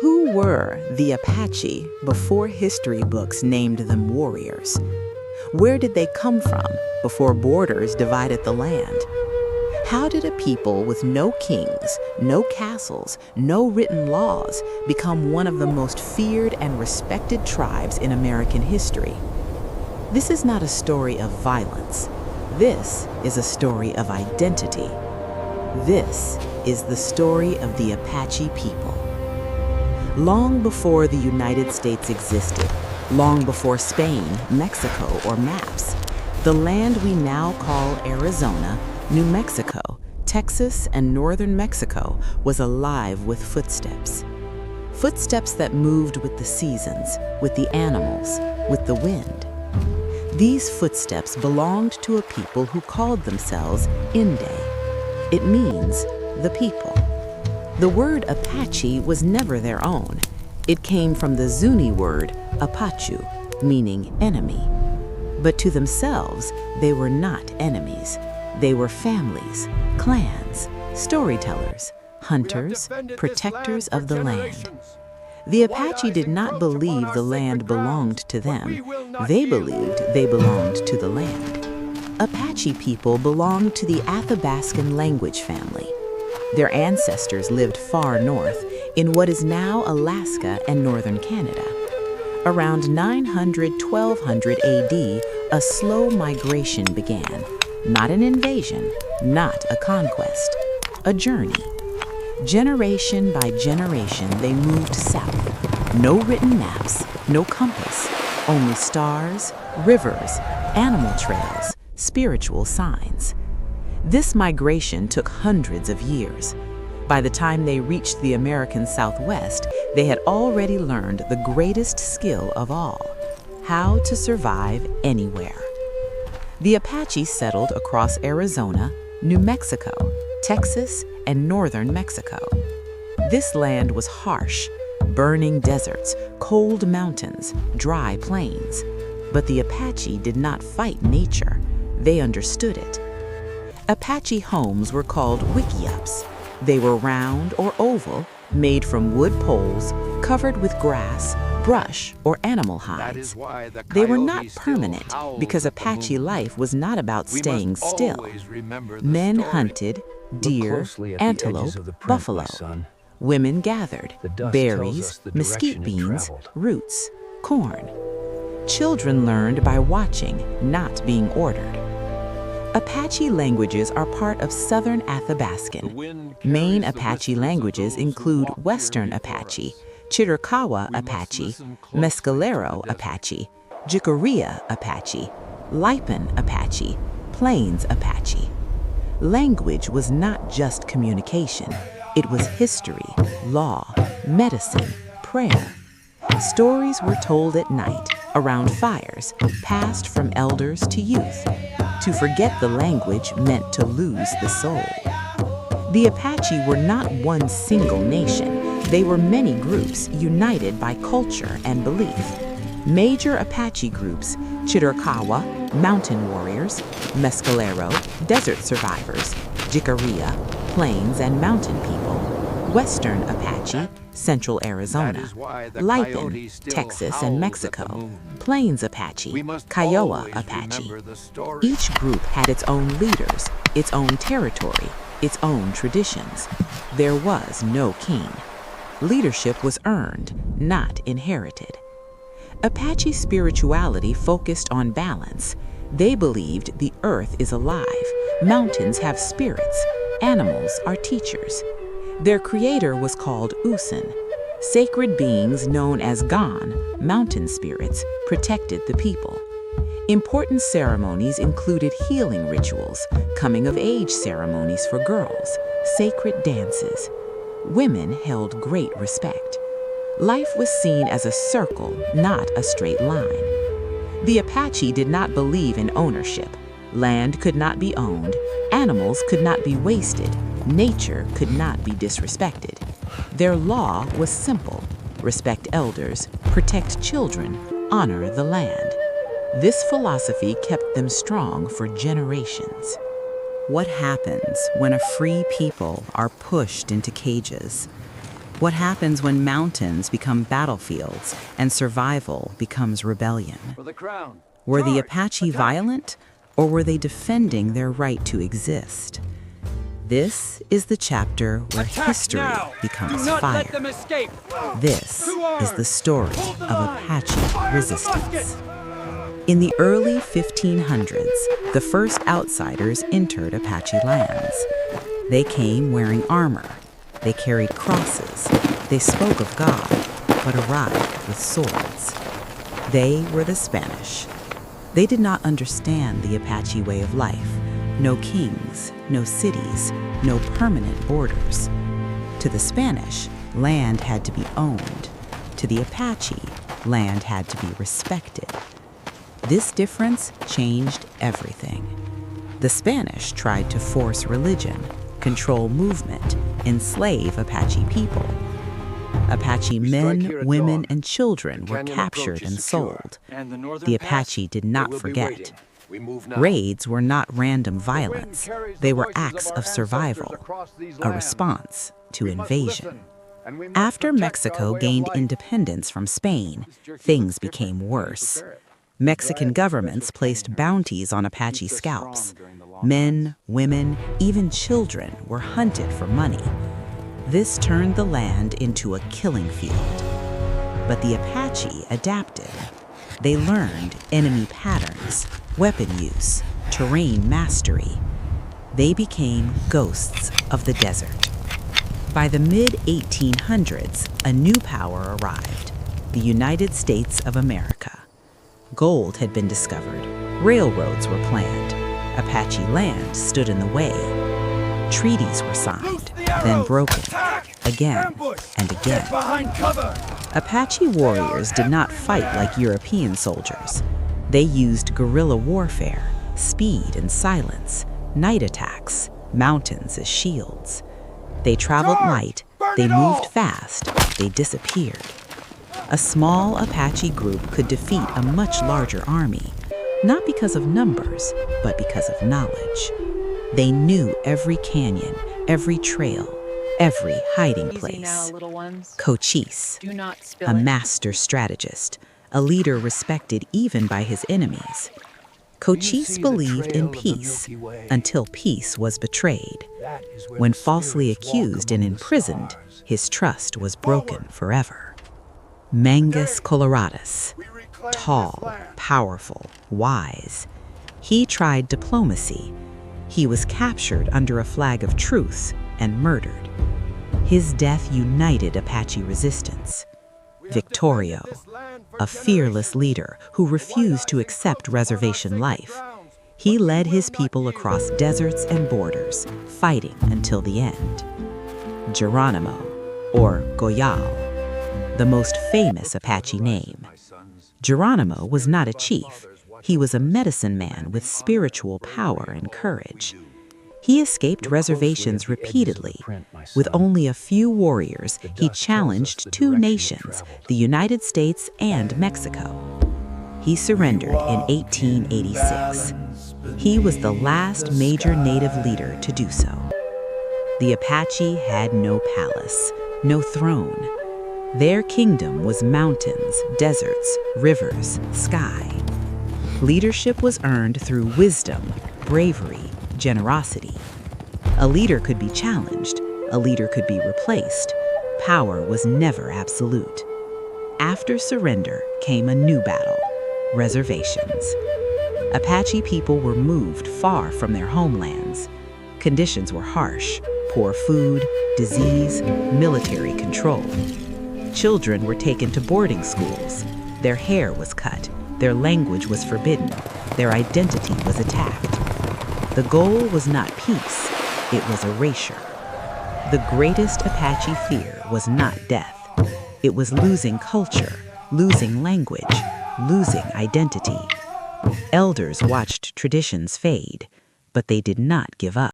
Who were the Apache before history books named them warriors? Where did they come from before borders divided the land? How did a people with no kings, no castles, no written laws become one of the most feared and respected tribes in American history? This is not a story of violence. This is a story of identity. This is the story of the Apache people. Long before the United States existed, long before Spain, Mexico, or maps, the land we now call Arizona, New Mexico, Texas, and northern Mexico was alive with footsteps. Footsteps that moved with the seasons, with the animals, with the wind. These footsteps belonged to a people who called themselves Inde. It means the people. The word Apache was never their own. It came from the Zuni word Apache, meaning enemy. But to themselves, they were not enemies. They were families, clans, storytellers, hunters, protectors of the land. The Apache did not believe the land belonged to them. They believed they belonged to the land. Apache people belonged to the Athabascan language family. Their ancestors lived far north, in what is now Alaska and northern Canada. Around 900–1200 AD, a slow migration began. Not an invasion, not a conquest, a journey. Generation by generation, they moved south. No written maps, no compass, only stars, rivers, animal trails, spiritual signs. This migration took hundreds of years. By the time they reached the American Southwest, they had already learned the greatest skill of all: how to survive anywhere. The Apache settled across Arizona, New Mexico, Texas, and northern Mexico. This land was harsh, burning deserts, cold mountains, dry plains. But the Apache did not fight nature. They understood it. Apache homes were called wickiups. They were round or oval, made from wood poles, covered with grass, brush, or animal hides. They were not permanent because Apache life was not about staying still. Men hunted deer, antelope, buffalo. Women gathered berries, mesquite beans, roots, corn. Children learned by watching, not being ordered. Apache languages are part of Southern Athabascan. Main Apache languages include Western Apache, Chiricahua Apache, Mescalero Apache, Jicarilla Apache, Lipan Apache, Plains Apache. Language was not just communication. It was history, law, medicine, prayer. Stories were told at night, around fires, passed from elders to youth. To forget the language meant to lose the soul. The Apache were not one single nation. They were many groups united by culture and belief. Major Apache groups: Chiricahua, mountain warriors; Mescalero, desert survivors; Jicarilla, plains and mountain people; Western Apache, central Arizona; Lipan, Texas and Mexico; Plains Apache, Kiowa Apache. Each group had its own leaders, its own territory, its own traditions. There was no king. Leadership was earned, not inherited. Apache spirituality focused on balance. They believed the earth is alive, mountains have spirits, animals are teachers. Their creator was called Usan. Sacred beings known as Gan, mountain spirits, protected the people. Important ceremonies included healing rituals, coming-of-age ceremonies for girls, sacred dances. Women held great respect. Life was seen as a circle, not a straight line. The Apache did not believe in ownership. Land could not be owned, animals could not be wasted, nature could not be disrespected. Their law was simple: respect elders, protect children, honor the land. This philosophy kept them strong for generations. What happens when a free people are pushed into cages? What happens when mountains become battlefields and survival becomes rebellion? For the crown. Were the Charge! Apache Attack! violent, or were they defending their right to exist? This is the chapter where Attack history now! becomes Do not fire. let them escape! This To arms! is the story Hold the of line! Apache Fire the resistance. musket! In the early 1500s, the first outsiders entered Apache lands. They came wearing armor. They carried crosses. They spoke of God, but arrived with swords. They were the Spanish. They did not understand the Apache way of life. No kings, no cities, no permanent borders. To the Spanish, land had to be owned. To the Apache, land had to be respected. This difference changed everything. The Spanish tried to force religion, control movement, enslave Apache people. Apache men, women, and children were captured and sold. The Apache did not forget. Raids were not random violence. They were acts of survival, a response to invasion. After Mexico gained independence from Spain, things became worse. Mexican governments placed bounties on Apache scalps. Men, women, even children were hunted for money. This turned the land into a killing field. But the Apache adapted. They learned enemy patterns, weapon use, terrain mastery. They became ghosts of the desert. By the mid-1800s, a new power arrived, the United States of America. Gold had been discovered. Railroads were planned. Apache land stood in the way. Treaties were signed, then broken, again and again. Apache warriors did not fight like European soldiers. They used guerrilla warfare, speed and silence, night attacks, mountains as shields. They traveled light, they moved fast, they disappeared. A small Apache group could defeat a much larger army, not because of numbers, but because of knowledge. They knew every canyon, every trail, every hiding place. Cochise, a master strategist, a leader respected even by his enemies. Cochise believed in peace until peace was betrayed. When falsely accused and imprisoned, his trust was broken forever. Mangas Coloradas, tall, powerful, wise. He tried diplomacy. He was captured under a flag of truce and murdered. His death united Apache resistance. Victorio, a fearless leader who refused to accept reservation life. He led his people across deserts and borders, fighting until the end. Geronimo, or Goyal, the most famous Apache name. Geronimo was not a chief. He was a medicine man with spiritual power and courage. He escaped reservations repeatedly. With only a few warriors, he challenged two nations, the United States and Mexico. He surrendered in 1886. He was the last major native leader to do so. The Apache had no palace, no throne. Their kingdom was mountains, deserts, rivers, sky. Leadership was earned through wisdom, bravery, generosity. A leader could be challenged, a leader could be replaced. Power was never absolute. After surrender came a new battle, reservations. Apache people were moved far from their homelands. Conditions were harsh, poor food, disease, military control. Children were taken to boarding schools. Their hair was cut, their language was forbidden, their identity was attacked. The goal was not peace, it was erasure. The greatest Apache fear was not death. It was losing culture, losing language, losing identity. Elders watched traditions fade, but they did not give up.